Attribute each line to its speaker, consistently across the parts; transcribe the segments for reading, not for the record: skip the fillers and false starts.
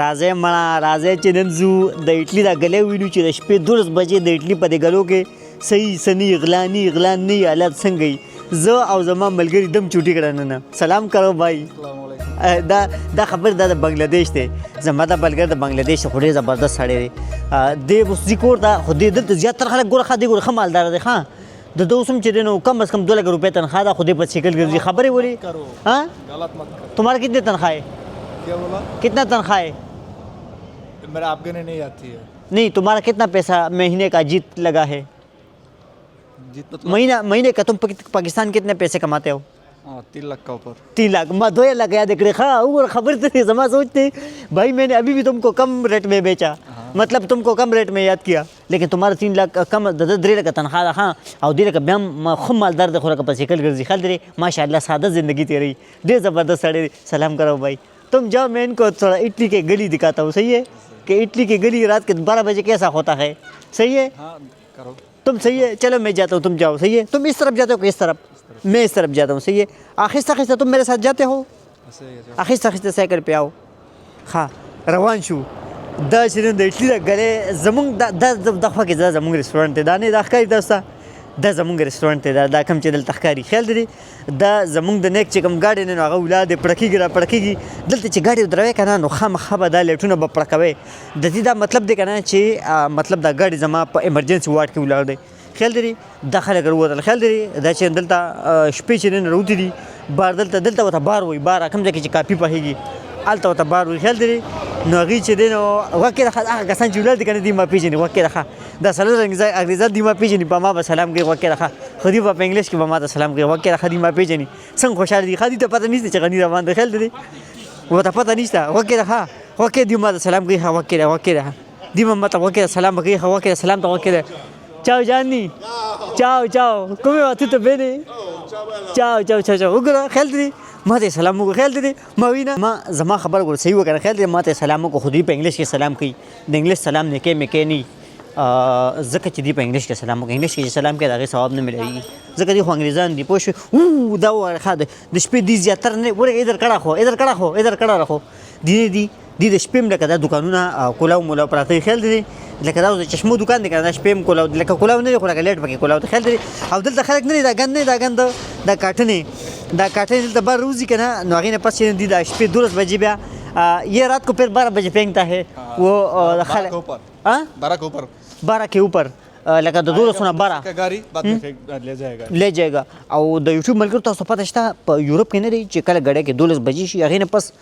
Speaker 1: راځه مړه راځه چې نن ځو د اټلي دا ګلی وینو چې د شپې 12 بجې د اټلي په دې ګلو کې صحیح سني اغلان نه حالت څنګه وي زه او زما ملګري دم چوټي کړه نه سلام کرو بھائی دا خبر دا د بنگلاديش دی زما دا بلګر د بنگلاديش خو ډېر زبردست سړی دی دی اوس کور دا خو دې دلته زیاتره خلک ګوره ښه دی ګوره ښه مالدار دی ښه د ده اوس هم چې دی نو کم از کم 2 लाख रुपये तनख्वाह دا خو دې په سیکل ګرځي خبرې ولې हाँ तुम्हारा कितनी तनख्वाह है
Speaker 2: क्या बोला
Speaker 1: कितना तनख्वाह है
Speaker 2: मेरा आप गिने नहीं आती है
Speaker 1: नहीं तुम्हारा कितना पैसा महीने का जीत लगा है
Speaker 2: जितना
Speaker 1: महीने का तुम पाकिस्तान कितने पैसे कमाते हो
Speaker 2: 3 लाख का ऊपर
Speaker 1: 3 लाख मैं 2 लाख याद देख रहा और खबर तो नहीं जमा सोचते भाई मैंने अभी भी तुमको कम रेट में बेचा मतलब तुमको कम रेट में याद किया लेकिन तुम्हारा 3 लाख कम 3 लाख तनख्वाह हाँ और 2 लाख ब्याम खूब मालदार देखो रखा पसी कल गर्जी खाल दे माशाल्लाह सादा जिंदगी तेरी ढेर ज़बरदस्त साड़े सलाम करो भाई तुम जाओ मैं इनको थोड़ा इटली के गली दिखाता हूँ सही है कि इटली की गली रात के 12 बजे कैसा होता है सही है
Speaker 2: हाँ करो
Speaker 1: तुम सही है चलो मैं जाता हूँ तुम जाओ सही है तुम इस तरफ जाते हो कि इस तरफ मैं इस तरफ जाता हूँ सही है आहिस्ता आहिस्ता तुम मेरे साथ जाते हो आहिस्ता आहिस्ता साइकिल पे आओ हाँ روان شو دا چې د اټلي د ګلې زمونږ دغه کې زمونږ رستورانټ دی دا نه دا ښکاري دا ستا دا زمونږ رستورانټ دی دا کوم چې دلته ښکاري خیال دی دا زمونږ د نیک چې کوم ګاډی نه نو هغه ولاد پړکېږي را پړکېږي دلته چې ګاډی ودروي که نه نو خامخا به دا لیټونه به پړکوي د دې دا مطلب دی که نه چې مطلب دا ګاډی زما په ایمرجنسي واټ کې ولاړ دی خیال دی دا خلک راووتل خیال دی دا چې دلته شپې چې نن راوتي دي بار دلته ورته بار وایي بار کوم ځای کې چې کاپي پخېږي هلته ورته بار وایي خیال دی نو هغوی چې دی نو غوږ کې راښه هغه کسان چې ولاړ دي که نه دوی ما پېژني غوږ کې راښه دا څلور انګریزان دوی ما پېژني په ما به سلام کوي غوږ کې راښه خو دوی به په انګلیش کې به ما ته سلام کوي غوږ کې راښه دوی ما پېژني څنګه خوشحاله دي ښه دوی ته پته نشته چې غني روان دی خیال دی ورته پته نشته غوږ کې راښه غوږ کې دوی ما ته سلام کوي ښه غوږ کې راښه دوی به ما ته غوږ کې سلام کوي ښه غوږ کې سلام ته غوږ کې Ciao Gianni. Ciao. Come va? Tutto bene? Ciao. وګوره خیال دی ما ته سلام وکړه خیال دی ما وینا ما زما خبر ګور صحیح وکړه خیال دی ما ته سلام وکړه خو دوی په انګلیش کې سلام کوي د انګلیش سلام نه کې مې کې نه ځکه چې دوی په انګلیش کې سلام وکړه انګلیش کې سلام کې هغې ثواب نه ملایږي ځکه دوی خو انګریزان دي پوه شوې دا ووایه ښه د شپې دوی زیاتره نه ورګه ادر کړه راخو دی د شپې هم لکه دا دوکانونه کولاو مولاو پراته خیال دی لکه دا د چشمو دوکان دی که دا شپې هم کولاو لکه کولاو نه دی خو لکه لیټ پکې کولاو خیال دی او دلته خلک نه دی دا ګند دا کاټنې دلته بار روزي که نه نو هغې نه پس چې دی دا شپې 12 بجې بیا یہ رات کو پھر 12 بجے پھینکتا ہے وہ خلک 12 کے اوپر لکه د 12 نه 12
Speaker 2: गाड़ी बाद में
Speaker 1: ले जाएगा او د یوټیوب ملګرو تاسو پته شته په یورپ کې نه دی چې کله ګډه کې 12 بجې شي هغې نه پس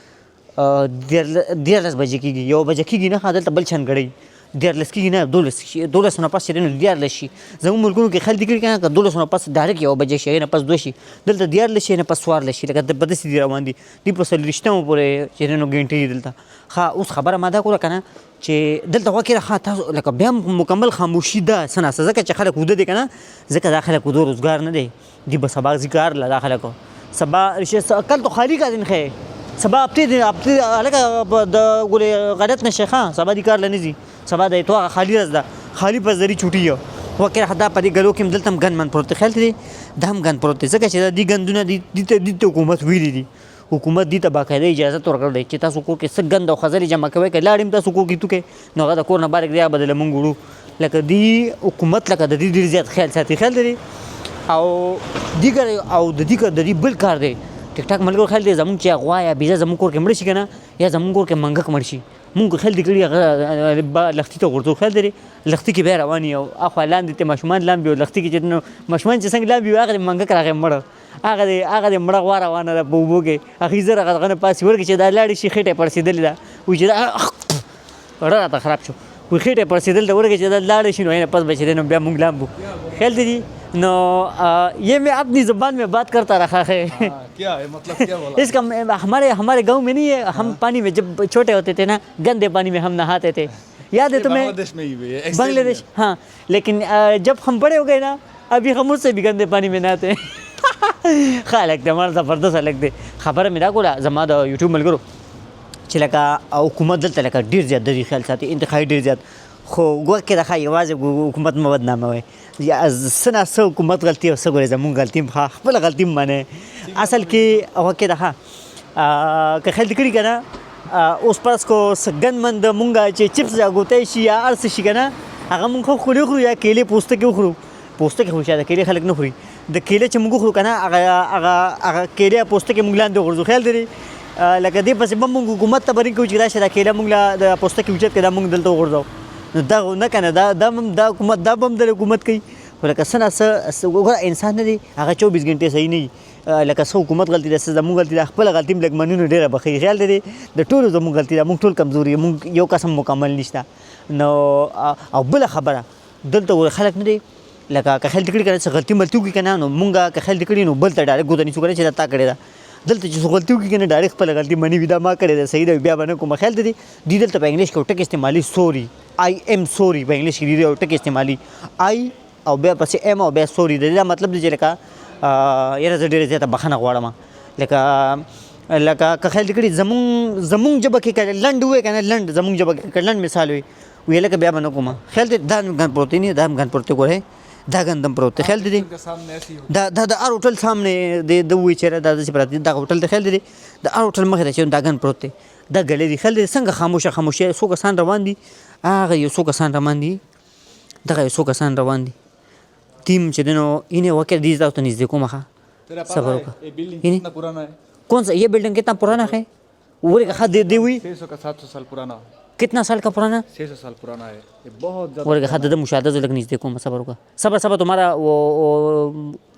Speaker 1: 11 بجې کېږي 1 بجې کېږي نه دلته بل چند ګړی 11 کېږي نه 12 نه پس چې دی نو 11 شي زموږ ملکونو کې خلک دي کړي که نه که 12 نه پس ډایرکټ 1 بجې شي هغې نه پس 2 شي دلته 11 شي نه پس 14 شي لکه په داسې دي روان دي دوی په 40 پورې چې دی نو ګنټې دي دلته ښه اوس خبره ما دا کوله که نه چې دلته غوږ کې راښه تاسو لکه بیا هم مکمل خاموشي ده څه ناسته ځکه چې خلک وده دي که نه ځکه دا خلک وده روزګار نه دی دوی به سبا ځي کار له دا خلکو سبا کل تو خالی کا دن ہے سبا اپتی لکه د ګورې غلط نه شي ښه سبا دې کار له نه ځي سبا د اتوار خالی ورځ ده خالی په زري چوټي یو وکړه دا په دې ګلو کې هم دلته هم ګن من پروت دی خیال دی دا هم ګن پروت دی ځکه چې دا دې ګندونه دې ته حکومت ویلي دي حکومت دې ته باقاعده اجازت ورکړی دی چې تاسو کور کې څه ګند او خزرې جمع کوئ که لاړ هم تاسو کور کې توکې نو هغه د کور نه بهر کړي یا به دله مونږ وړو لکه دې حکومت لکه د دې ډېر زیات خیال ساتي خیال دی او دیګر او د دې بل کار دی ټیک ټاک ملګرو خیال دی زمونږ چې غوا یا بیزه زمونږ کور کې مړه شي که نه یا زمونږ کور کې منګک مړ شي مونږ خیال دی کړي هغه لښتي ته غورځو خیال دی لښتي کې بیا روان یو اخوا لاندې ته ماشومان لامبي او لښتي کې چې ماشومان چې څنګه لامبي هغه منګک راغی مړه هغه د مړه غوا روانه ده په اوبو کې هغې زر هغه نه پاسې ورکړي چې دا لاړې شي خېټه یې پړسېدلې ده وایي چې دا زړه راته خراب شو وایي خېټه یې پړسېدلې ده ورکړي چې دا لاړې شي نو نه پس به چې دی نو بیا مونږ لامبو خیال دی نو یہ میں اپنی زبان میں بات کرتا رہا ہے
Speaker 2: क्या है मतलब क्या बोला
Speaker 1: اس کا ہمارے गांव में نہیں ہے हम पानी में जब छोटे होते थे ना गंदे पानी में हम नहाते थे याद है तुम्हें
Speaker 2: बांग्लादेश में ही है
Speaker 1: बांग्लादेश हाँ लेकिन जब हम बड़े हो गए ना अभी हम उससे भी गंदे पानी में नहाते हैं ښه هلک دی هماره زبردست هلک دی خبره مې دا کوله زما د یوټیوب ملګرو چې لکه حکومت دلته لکه ډېر زیات د دې خیال ساتي انتخابي ډېر زیات خو ګوښ کې راښه یوازې حکومت مه بدناموئ څه نه څه حکومت غلطي او څه ګورې زمونږ غلطي هم ښه خپله غلطي هم منئ اصل کې هغه کې راښه که خیال دې کړي که نه اوس پرس کو ګنمن د مونږه چې چپس راګوتی شي یا هر څه شي که نه هغه مونږ خو خورو یا کیلې پوستکي وخورو پوستکي خو شاید کیلې خلک نه خوري د کیلې چې موږ وخورو که نه هغه کیلې پوستکي موږ لاندې وغورځو خیال دی لکه دې پسې به موږ حکومت ته برین کوو چې راشه دا کیله موږ له د پوستکي اوچت کړي دا موږ دلته وغورځو نو دا نه که نه دا حکومت دا به هم د حکومت کوي خو لکه څه نه څه وګوره انسان نه دی هغه 24 غنټې صحیح نه وي لکه څه حکومت غلطي ده څه زموږ غلطي ده خپله غلطي هم لږ منو ډېره بښي خیال دی د ټولو زموږ غلطي ده موږ ټول کمزوري یو موږ یو قسم مکمل نشته نو او بله خبره دلته خلک نه دی لکه که خیال دې کړي که نه څه غلطي ملطي وکړي که نه نو مونږ که خیال دې کړي نو بل ته ډایرکټ ګوته نیسو که نه چې دا تا کړې ده دلته چې څه غلطي وکړي که نه ډایرکټ خپله غلطي مني وي دا ما کړې ده صحیح ده بیا به نه کوم خیال دی دوی دلته په انګلیش کې یو ټکي استعمالي سوري آی ایم سوري په انګلیش کې یو ټکي استعمالي آی او بیا پسې ایم او بیا سوري د دې دا مطلب دی چې لکه یاره زه ډېره زیاته بخښنه غواړم لکه که خیال دې کړي زمونږ ژبه کې که لنډ ووایې که نه لنډ زمونږ ژبه کې که لنډ مثال وي ویې لکه بیا به نه کوم خیال دی دا ګن پروت دی دا هم ګن پروت دی ګورئ دا ګندم پروت دی خیال دی دا د هر هوټل سامنے د وایي چېرې دا داسې پراته دي دغه هوټل دی خیال دی د هر هوټل مخې ته چې دا ګن پروت دی دا ګلې دي خیال دی څنګه خاموشه څو کسان روان دي هغه یو څو کسان روان دي دغه یو څو کسان روان دي टीम چې دنو इन्हें वके दीज दाव तो नजदीक को मखा सबर का
Speaker 2: ये बिल्डिंग कितना पुराना है
Speaker 1: कौन सा ये बिल्डिंग कितना पुराना है वो कहा दे हुई
Speaker 2: 600 का 700 साल पुराना
Speaker 1: कितना साल का पुराना
Speaker 2: 600 साल पुराना है ये बहुत ज्यादा
Speaker 1: और कहा दे मुशाहदा जो लग नजदीक को सबर का सबर तुम्हारा वो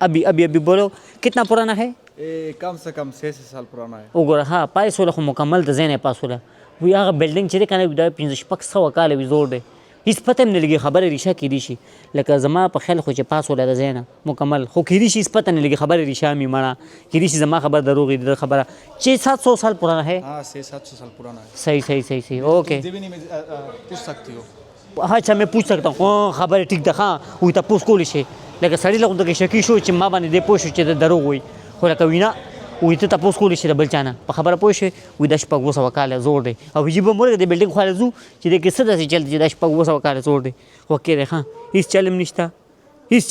Speaker 1: अभी बोलो कितना पुराना है
Speaker 2: ये कम से कम 600 साल पुराना है
Speaker 1: वो गोरा हाँ पाए सोला को मुकम्मल द ज़हन पास होला वो यहाँ बिल्डिंग चले कहने बिदा 500 काले भी जोड़ दे هیڅ پته هم نه لګي خبره ریشه کېدی شي لکه زما په خیال خو چې پاس ولا د ځای نه مکمل خو کېدی شي هیڅ پته نه لګي خبره ریشه مې مړه کېدی شي زما خبر دروغ دی خبره چې 700 साल पुराना है
Speaker 2: हाँ 700 साल पुराना है
Speaker 1: सही ओके
Speaker 2: जीवनी में पूछ सकती हो
Speaker 1: हाँ अच्छा मैं पूछ सकता हूँ खबर ठीक ده हाँ وي تاسو کولی شي لکه سړی لغون د شکی شو چې ما باندې د پوښ چې د دروغ وي خو لکه وینا وي ته تاسو کولی شي د بل چانه په خبره پوه شي وي د شپږ وسه وکاله زور دی او یی به مورګ د بلډینګ خاله زو چې د کیسه داسې چل چې د شپږ وسه وکاله زور دی وکړي ها هیڅ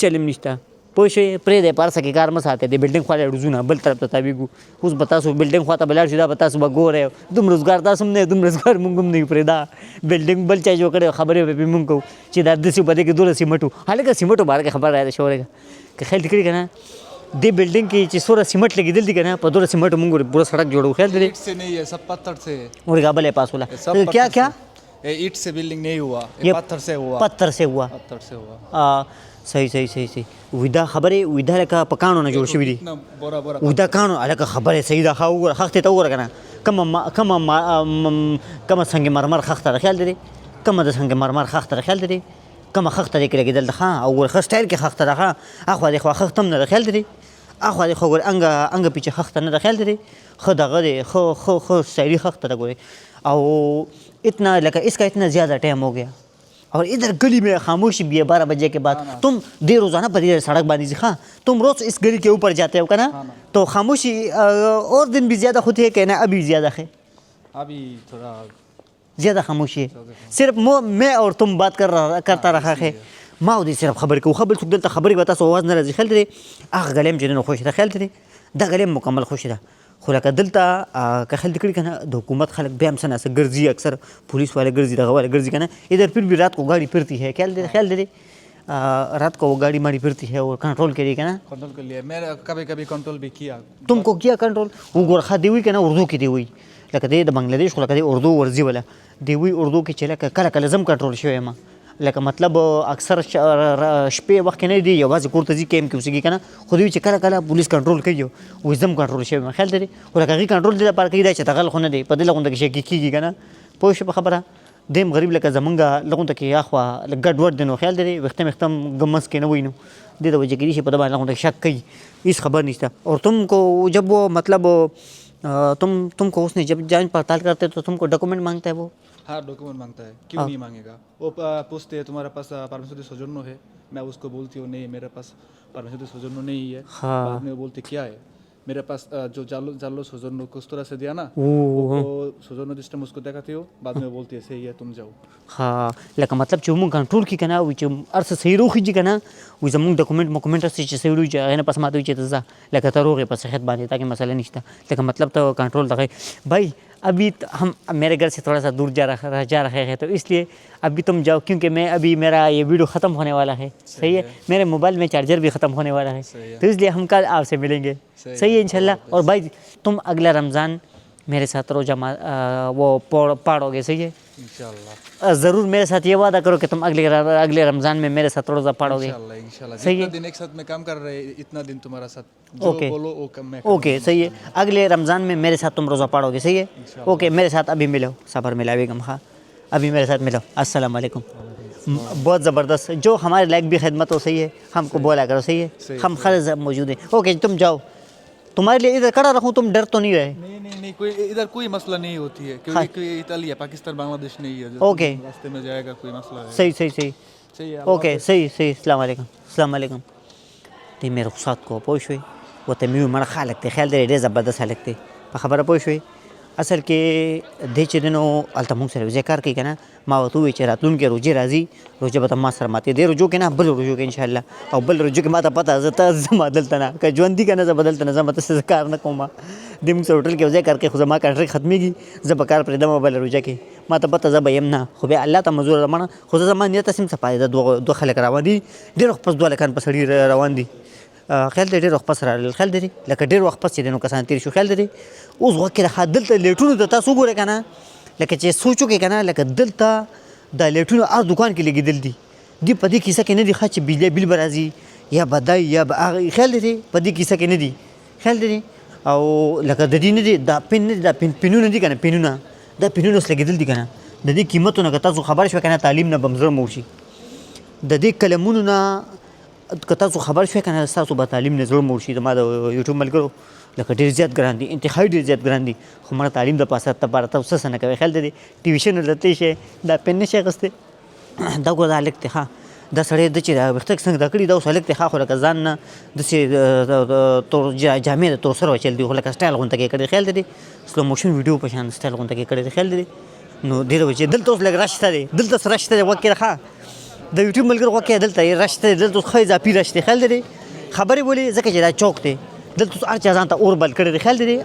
Speaker 1: چلم نشته پوه شي پرې د پارسه کې کار مساته د بلډینګ خاله رزونه بل طرف ته تابعګو اوس بتاسو بلډینګ خواته بلار شي دا بتاسو وګوره دوم روزګار تاسو نه دوم روزګار مونږ هم نه پرې دا بلډینګ بل چا جوړ کړي خبره به مونږ کو چې دا د څه بده کې دوله سیمټو هلکه سیمټو بار کې خبر راځي شورې که خیال کړی کنه د بلډینګ کې چې سوره سیمټ لګیدل دي کنه په دوله سیمټ مونږ پورا سړک جوړو خیال دې
Speaker 2: से नहीं है सब पत्थर से
Speaker 1: और गाबल पास होला क्या
Speaker 2: ये ईंट से बिल्डिंग नहीं हुआ
Speaker 1: ये
Speaker 2: पत्थर से हुआ
Speaker 1: पत्थर से हुआ सही विदा खबरे विदा का पकानो न जोड़ शवी दी
Speaker 2: बोरा
Speaker 1: विदा कानो अलग खबरे सही दा खाऊ खखते तो और कना कम संग मरमर खखता ख्याल दे कम द संग मरमर खखता ख्याल दे कम खखता दे के दल खा और खस्टाइल के खखता खा اخو دې خو خختم نه ख्याल دي اخو دې خو انګ پیچه خخته نه ख्याल دي خدا غره خو سړي خخته غوي او اتنا لکه इसका इतना ज़्यादा टाइम हो गया और इधर गली में खामोशी भी है 12 बजे के बाद तुम देर रोजाना पर सड़क बांधी हाँ तुम रोज इस गली के ऊपर जाते हो का ना तो खामोशी और दिन भी ज़्यादा होती है कहना अभी ज़्यादा है
Speaker 2: अभी थोड़ा
Speaker 1: ज़्यादा खामोशी है सिर्फ मैं और तुम बात करता रहा है ما ودي सिर्फ खबर को खबर सुख दलता खबर बता सो आवाज न राजी खेल दे اخ غلیم جنن خوش ده खेल دي دا غلیم مکمل خوش ده خو لکه دلته که خل دکړي کنه د حکومت خلک بیا هم سنه ګرځي اکثر पुलिस वाले ګرځي دغه वाले ګرځي کنه इधर फिर भी रात को गाड़ी फिरती है खेल दे रात को वो गाड़ी मारी फिरती है और कंट्रोल के लिए ना
Speaker 2: कंट्रोल के लिए मैं कभी कंट्रोल भी किया
Speaker 1: तुमको किया कंट्रोल वो गोरखा दी हुई ना उर्दू की दी हुई लकदे د بنگلاديش خو لکه اردو ورزي ولا دی وی اردو کې چې لکه کله زم کنټرول شوی ما لکه مطلب اکثر شپې وخت نه دی یوازې کوړه ځي کېم کې وسګي کنه خو دوی چې کله پولیس کنټرول کوي او زم کنټرول شوی ما خیال دی ولکه غي کنټرول دی پر کوي دا چې تغل خو نه دی په دې لغونده کې شي کیږي کنه پوه شو خبره دیم غریب لکه زمونږه لغونده کې اخوا ګډ ور دینو خیال دی وختم غمس کې نه وینو د دې وجه کې شي په دغه لغونده شک کوي هیڅ خبر نشته اور तुम को जब वो मतलब तुमको उसने जब जांच पड़ताल करते तो तुमको डॉक्यूमेंट मांगता है वो
Speaker 2: हाँ डॉक्यूमेंट मांगता है क्यों नहीं मांगेगा वो पूछते हैं तुम्हारे पास परमिशन सौजन्य है मैं उसको बोलती हूँ नहीं मेरे पास परमिशन सौजन्य नहीं है बाद में बोलते क्या है मेरे पास जो जालो सौजन्य को उस तरह से दिया ना वो सौजन्य सिस्टम उसको दिखाती हो बाद में बोलती है सही है तुम जाओ
Speaker 1: हाँ लکه मतलब چې موږ کنټرول کی کنه او چې ارسه صحیح روخی کنه و زموږ ډاکومنټ چې صحیح روي چې نه پس ماته چې ته لکه ته روغه په صحت باندې تاکي مسله نشته لکه مطلب ته کنټرول دغه بای अभी हम मेरे घर से थोड़ा सा दूर जा रहे हैं, तो इसलिए अभी तुम जाओ, क्योंकि मैं अभी मेरा ये वीडियो ख़त्म होने वाला है। सही है, मेरे मोबाइल में चार्जर भी ख़त्म होने वाला है, तो इसलिए हम कल आपसे मिलेंगे। सही है इंशाल्लाह। और भाई तुम अगला रमज़ान मेरे साथ रोज़ा वो पढ़ोगे। सही है
Speaker 2: इंशाल्लाह।
Speaker 1: ज़रूर मेरे साथ ये वादा करो कि तुम अगले रमज़ान में मेरे साथ रोज़ा पढ़ोगे।
Speaker 2: इंशाल्लाह।
Speaker 1: सही है।
Speaker 2: जितना दिन एक साथ में काम कर रहे हैं, इतना दिन तुम्हारा साथ जो
Speaker 1: ओके।
Speaker 2: बोलो वो कम मैं
Speaker 1: ओके सही है, अगले रमज़ान में मेरे साथ तुम रोज़ा पढ़ोगे। सही है। ओके, मेरे साथ अभी मिलो, सफ़र मिला बेगम। हाँ, अभी मेरे साथ मिलो। अस्सलाम वालेकुम। बहुत ज़बरदस्त, जो हमारे लायक भी खिदमत हो। सही है, हमको बोला करो। सही है, हम खैर मौजूद हैं। ओके, तुम जाओ, तुम्हारे लिए इधर खड़ा रखूँ, तुम डर तो नहीं रहे?
Speaker 2: नहीं, कोई इधर कोई मसला नहीं होती है, क्योंकि इताली है, पाकिस्तान बांग्लादेश नहीं है।
Speaker 1: ओके,
Speaker 2: रास्ते में जाएगा कोई मसला है।
Speaker 1: सही सही सही
Speaker 2: सही है।
Speaker 1: ओके, सही अस्सलाम वालेकुम। अस्सलाम वालेकुम। ती मेरे रुखसात को पोशवी و تمیو من خالق ته خیال دی ډېر زبردست خلک دی په خبره پوه شوې. اصل کې د چې دنو الته مونږ سره ذکر کوي کنه، ما ورته وی چې راتلونکي روزي راځي، روزه به ما سره ماته دی روزو کې نه بل روزو کې ان شاء الله، او بل روزو کې ما ته پته زه ته زما دلته نه که ژوند دي کنه زه بدلته نه زما ته کار نه کوم. د موږ سره هوټل کې ذکر کوي خو زما کار ختميږي، زه به کار پرې دمه بل روزه کې ما ته پته زه به يم نه، خو به الله ته منظور رمنه، خو زما نیت سم صفای د دوه خلک روان دي، ډېر خپل دوه لکان په سړي روان دي. خیال دی ډېر وخت پس راغلل، خیال دی لکه ډېر وخت پس چې نو کسان تیر شو. خیال دی اوس وکه د دلته لیټونو د تاسو ګوره کنه، لکه چې سوچو کې کنه، لکه دلته د لیټونو هر دکان کې لګیدل دي دی په دې کیسه کې نه دي خاص بجلی بل برازي یا بدای یا خیال دی په دې کیسه کې نه دي. خیال دی او لکه د دې نه دي د پین نه د پینونه دي کنه، پینونه د پینونو سره لګیدل دي کنه، د دې قیمتونه که تاسو خبر شو کنه تعلیم نه بمزر موشي، د دې کلمونو نه که تاسو خبر شوي کنه تاسو به تعلیم نه زړه موړ شي. زما د یوټیوب ملګرو لکه ډېر زیات ګران دي، انتهایي ډېر زیات ګران دي، خو مړه تعلیم د پاسه لپاره تاسو څه نه کوئ. خیال دی ټیویشن لته شي دا پن نشي اخیستی، دا ګوره دا هلک دی. ښه دا سړی د چې دا ویښته څنګه دا کړي دا اوس هلک دی. ښه خو لکه ځان نه داسې تور جامې د تور سره وچل دي، خو لکه سټایل غونته کې کړی. خیال دی سلو موشن ویډیو په شان سټایل غونته کې کړی. خیال دی نو ډېر وجه دلته اوس لږ رش ته دی، دلته رش ته دی وکې ښه د یوټیوب ملګرو وکه دلته راشته دلته خو اضافي راشته. خیال دی خبرې بولي ځکه چې دا چوک دی، دلته هر چا ځان ته اور بل کړی دی. خیال دی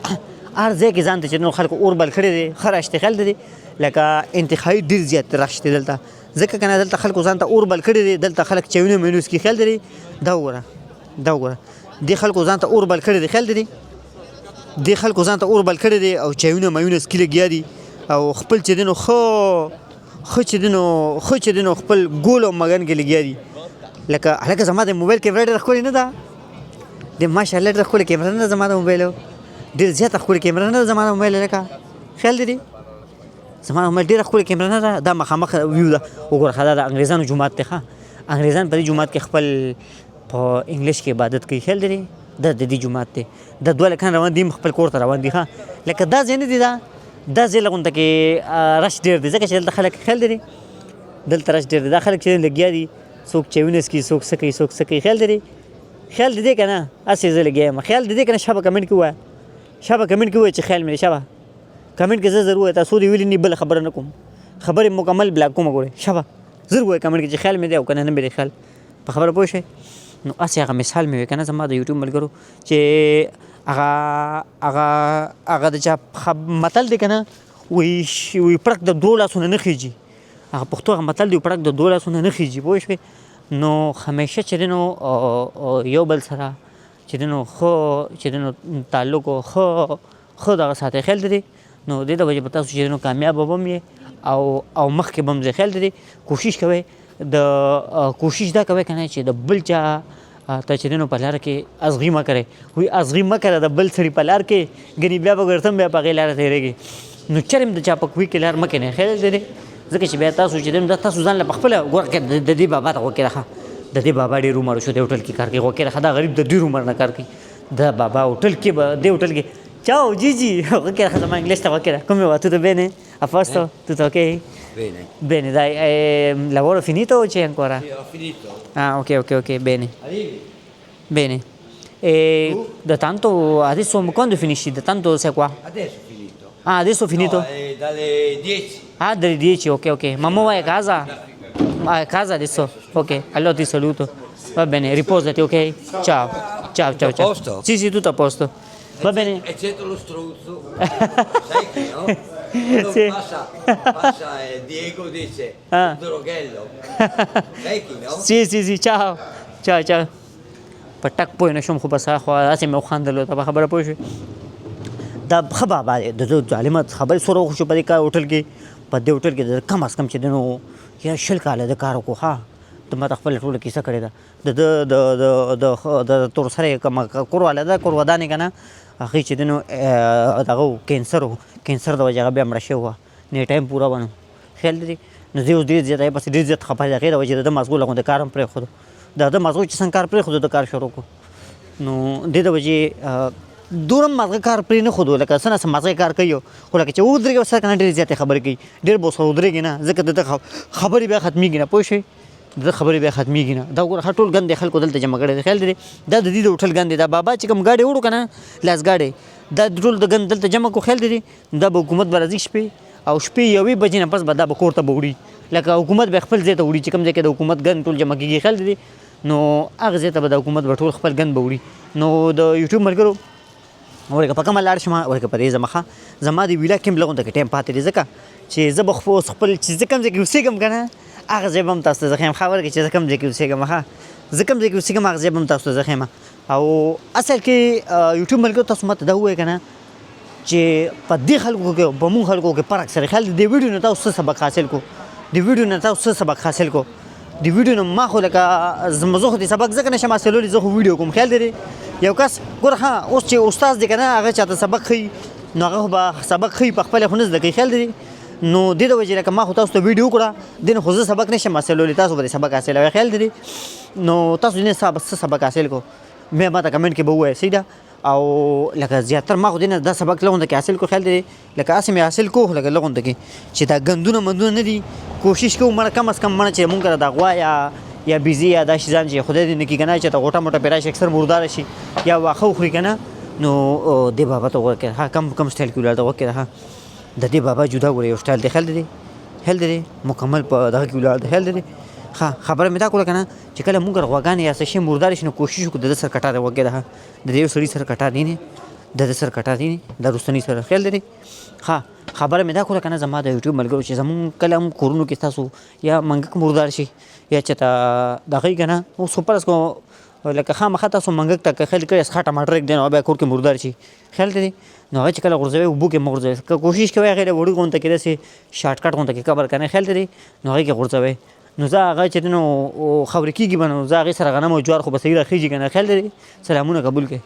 Speaker 1: هر ځای کې ځان ته چې نو خلکو اور بل کړی دی ښه راشته. خیال دی لکه انتهایي ډېر زیات راشته دلته، ځکه کنه دلته خلکو ځان ته اور بل کړی دی، دلته خلک چاوینه مینوس کې. خیال دی دا وګوره دې خلکو ځان ته اور بل کړی دی. خیال دی دې خلکو ځان ته اور بل کړی دی او چاوینه مینوس کې لګیا دي او خپل چې دینو خو چې دینو خپل ګول او مګن کې لګیا دي. لکه هلکه زما د موبایل کیمره ډېره ښکلې نه ده، د ماشاءالله ډېره ښکلې کیمره نه ده زما د موبایل، ډېر زیاته ښکلې کیمره نه ده زما د موبایل. لکه خیال دی زما د موبایل ډېره ښکلې کیمره نه ده، دا مخامخ ویو ده. وګوره ښه دا د انګریزانو جومات دی. ښه انګریزان په دې جومات کې خپل په انګلیش کې عبادت کوي. خیال دی دا د دې جومات دی، دا دوه لکان روان دي خپل کور ته روان دي. ښه لکه دا ځای نه دی، دا ځای لغونته کې رش ډېر دی، ځکه چې دلته خلک خیال دی دلته رش ډېر دی، دا خلک چې لګیا دي څوک چاوینه څکي څوک څه کوي څوک څه کوي. خیال دی که نه هسې زه لګیا یم. خیال دی که نه شابه کمنټ کې ووایه، شابه کمنټ کې ووایه چې خیال مې شابه کمنټ کې زه زر ووایه تاسو دې ویلي نه بله خبره نه کوم، خبرې مکمل بلاک کومه ګورئ شابه زر ووایه کمنټ کې چې خیال مې دی او که نه نه مې دی خیال. په خبره پوه شوئ. نو هسې هغه مثال مې وی که نه زما د یوټیوب ملګرو چې هغه د چا متل دی که نه وی پړک د دوه لاسونه نه خیږي، هغه پښتو هغه متل دی پړک د دوه لاسونه نه خیږي. پوه شوې. نو همیشه چې دی نو یو بل سره چې دی نو ښه چې دی نو تعلق ښه دغه ساتئ. خیال دی نو دې د وجې به تاسو چې دی نو کامیابه به هم یې او مخکې به هم ځئ. خیال دی کوشش کوئ کوشش دا کوئ که نه چې د بل چا ته چې دی نو په لاره کې ازغي مه کوئ. وایي ازغي مه کوه د بل سړي په لار کې، ګنې بیا به ګرځم بیا په هغې لاره تېرېږي. نو چرم د چا په کوي کې لار مه کینئ. خیال دی ځکه چې بیا تاسو چې دی تاسو ځان له پخپله ګوره که د دې بابا ته غوږ کېږه، د دې بابا ډېر عمر شو دې هوټل کې کار کوي، غوږ کېږه دا غریب د ډېر عمر نه کار کوي، دا بابا هوټل کې به دې هوټل کې ciao Gigi, che cosa in inglese come va? Tutto bene? A posto? Tutto ok?
Speaker 3: Bene.
Speaker 1: Bene, dai, lavoro finito o c'è ancora?
Speaker 3: Sì, ho finito.
Speaker 1: Ah, ok, bene.
Speaker 3: Arrivi?
Speaker 1: Bene. E da tanto, adesso quando finisci? Da tanto sei qua?
Speaker 3: Adesso ho finito.
Speaker 1: Ah, adesso ho finito?
Speaker 3: No, dalle 10.
Speaker 1: Ah, dalle 10, ok. Ma mo vai a casa? Ah, a casa adesso? Ok, allora ti saluto. Va bene, riposati, ok? Ciao.
Speaker 3: Tutto a posto?
Speaker 1: Sì, tutto a posto. Va bene.
Speaker 3: Eccetto lo struzzo. Sai che no? Quando
Speaker 1: Sì.
Speaker 3: passa Diego dice,
Speaker 1: Ah.
Speaker 3: droghello. Sai che no?
Speaker 1: سی چاو چا په ټک پوه نه شوم خو بس خو هسې مې وخندلو ته به خبره پوه شوې دا ښه بابا دی د ده ظالمه خبرې سوره وخوشو په دې کار هوټل کې په دې هوټل کې د کم از کم چې دی نو یا 20 کاله د کار وکړو ها ته ما ته خپله ټوله کیسه کړې ده د تور سره یې کومه کور والا ده کور ودانې که نه هغې چې دی نو دغه و کینسر و کینسر د وجې هغه بیا مړه شوې وه نیټه یې پوره ونه خیال دی نو زه اوس ډېر زیات پسې ډېر زیات خفه دی هغې د وجې د ده مازغو لغون د کار هم پرېښودو د ده مازغو چې څنګه کار پرېښودو د کار شروع کړو نو دې د وجې دور هم مازغه کار پرې نه ښودو لکه څه نه څه مازغه کار کوي خو لکه چې ودرېږي ورسره که نه ډېرې زیاتې خبرې کوي ډېر به ورسره ودرېږي نه ځکه د ده خبرې بیا ختمېږي نه پوه شوې د ده خبرې بیا ختمېږي نه دا وګوره ښه ټول ګند دی خلکو دلته جمع کړی دی خیال دی دا د دې د هوټل ګند دی دا بابا چې کوم ګاډۍ وړو که نه لاس ګاډۍ دا ټول د ګند دلته جمع کړو خیال دی دا به حکومت به راځي شپې او شپې 1 بجې نه پس به دا به کور ته به وړي لکه حکومت به خپل ځای ته وړي چې کوم ځای کې د حکومت ګند ټول جمع کېږي خیال دی نو هغه ځای ته به د حکومت به ټول خپل ګند به وړي نو د یوټیوب ملګرو ورکه په کومه لاړ شم ورکه په دې ځم ښه زما د ویلا کې هم لغونته کې ټایم پاتې دی ځکه چې زه به اوس خپل چې زه کوم ځای کې اوسېږم که نه هغه ځای به هم تاسو ته زه ښیم ښه ورکه چې زه کوم ځای کې اوسېږم ښه زه کوم ځای کې اوسېږم هغه ځای به هم تاسو ته زه ښیم او اصل کې یوټیوب ملګرو تاسو ماته دا ووایئ که نه چې په دې خلکو کې په مونږ خلکو کې فرق سره خیال دی د ویډیو نه تاسو څه سبق حاصل کو د ویډیو نه تاسو څه سبق حاصل کو د ویډیو نه ما خو لکه زه خو د سبق ځکه نشم حاصلولی زه خو ویډیو کوم خیال دی یو کس ګوره ها اوس چې استاد دی که نه هغه چاته سبق ښیي نو هغه خو به سبق ښیي په خپله خو نه زده کوي خیال دی نو دې د وجې لکه ما خو تاسو ته ویډیو وکړه دې نه خو زه سبق نشم حاصلولی تاسو به د سبق حاصلوئ خیال دی نو تاسو دې نه څه سبق حاصل کو بیا ما ته کمنټ کې به ووایئ صحیح ده او لکه زیاتر ما خو دې نه دا سبق لغونته کې حاصل کو خیال دی لکه هسې مې حاصل کو لکه لغونته کې چې دا ګندونه مندونه نه دي کوشش کوو مړه کم از کم مړه چې مونږ کره دا غوا یا بیزي یا دا شیزان چې خدای دې نه کړي که نه چې ته غوټه موټه پرې راشي اکثر مرداره شي یا واښه وخوري که نه نو دې بابا ته وګوره ها کم سټایل کې ولاړ ته وګوره ها د دې بابا جدا ګوره یو سټایل دی خیال دی خیال دی مکمل په دغه کې ولاړ دی خیال دی ها خبره مې دا کړه که نه چې کله مونږ غواګانې یا څه شی مرداره شي نو کوشش وکړو د ده سر کټا دی وګوره ها د دې یو سړي سر کټا دی نه د ده سر کټا دی نه د رستني سره خیال دی ها خبره مې دا کړه که نه زما د یوټیوب ملګرو چې زمونږ کله هم کورونو کې تاسو یا منګک مردار شي یا چې ته دغه یې که نه اوس خو فرض کو لکه خامخا تاسو منګک ته که خیال کړی ښه ټماټر ږدئ نو بیا کور کې مردار شي خیال دی نو هغه چې کله غورځوئ اوبو کې مه غورځوئ که کوشش کوئ هغې د وړو غونته کې داسې شارټکټ غونته کې قبر که نه خیال دی نو هغې کې غورځوئ نو زه هغه چې دی نو خاورې کېږي به نو زه هغې سره غنم او جوار خو به صحیح راخېږي که نه خیال دی سلامونه قبول کړئ